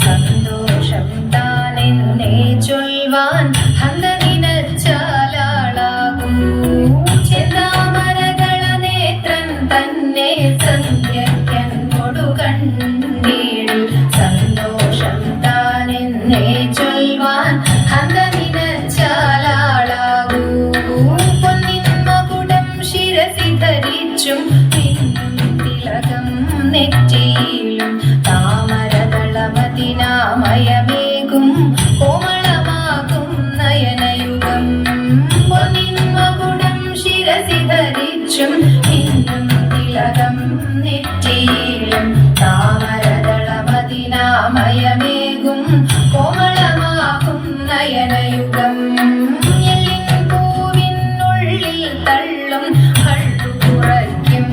സന്തോഷം താനെന്നെ ചൊൽവാൻ ഹന്തനിനച്ചാലാളാകൂ ചെന്താമരകള നേത്രൻ തന്നെ സന്ധ്യയ്ക്കൻ കൊടുകണ്ടീടിൽ സന്തോഷം താനെന്നെ ചൊൽവാൻ ഹന്തനിനച്ചാലാളാകൂ പൊന്നിൻ മകുടം ശിരസി ധരിച്ചും തിലകം നെറ്റിയിലും താമരകളമതിനാമയമേകും കോമളമാകും നയനയുഗം പൊന്നിൻ മകുടം ശിരസി ധരിച്ചും ഇന്നും തിലകം നെറ്റിയിലും താമരകളമതിനാമയമേകും കോമളമാകും നയനയുഗം എല്ലിൻ പൂവിനുള്ളിൽ തള്ളും കള്ളു കുറയ്ക്കും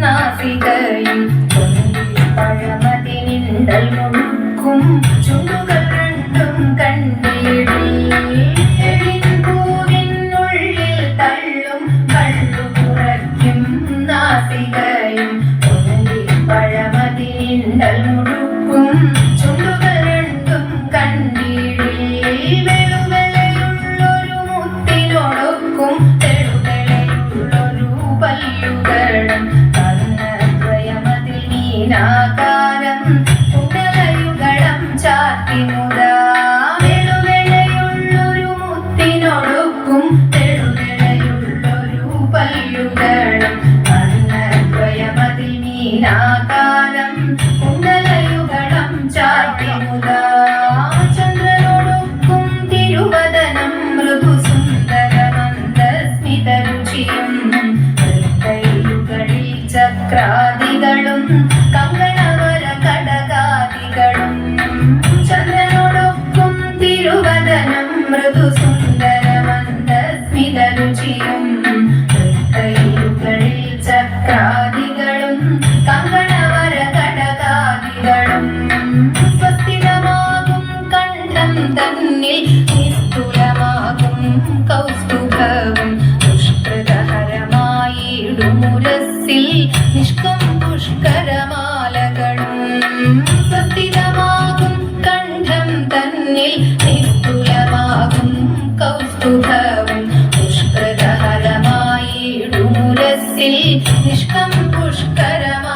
നാസികയും പഴമതിനിണ്ടൽ മുഴുക്കും ചുണ്ടുകൾ രണ്ടും കണ്ടീടിൽ പൂവിനുള്ളിൽ തള്ളും കള്ളു കുറയ്ക്കും നാസികയും പഴമതിനിണ്ടൽ മുഴുക്കും ചുണ്ടുകൾ രണ്ടും കണ്ടീടിൽ വെളുവെളയുള്ളൊരു മുത്തിനോടൊക്കും തെളുവെളയുള്ളൊരു പല്ലുകളും ആകാരം കുണ്ടലയുകളം ചാത്തിമുതാ വെളുവെളയുള്ളൊരു മുത്തിനൊടുക്കും തെളുവെളയുള്ളൊരു പല്ലുകളും അന്നദ്വയമതിൽ മീനാകാരം കുണ്ടലയുകളം ചാത്തിമുതാ ചന്ദ്രനൊടുക്കും തിരുവദനം മൃദു സുന്ദരമന്ദസ്മിതരുചിയും ഹൃദയുകളിൽ ചക്രാദികളും കങ്കണവര കടകാദികളും ചന്ദ്രനോടൊപ്പം തിരുവദനം മൃദു സുന്ദരമന്ദസ്മിതരുചിയും ഹൃദയുകളിൽ ചക്രാദികളും കങ്കണവര കടകാദികളും സ്വസ്ഥിതമാകും കണ്ഠം തന്നിൽ നിസ്തുലമാകും കൗസ്തുഭവും ദുഷ്കൃതഹരമായിടുമുരസിൽ നിഷ്കം പുഷ്കരമാലകളും സ്വസ്ഥിതമാകും കണ്ഠം തന്നിൽ നിസ്തുലമാകും കൗസ്തുഭവും ദുഷ്കൃതഹരമായിടുമുരസിൽ നിഷ്കം പുഷ്കരമാലകളും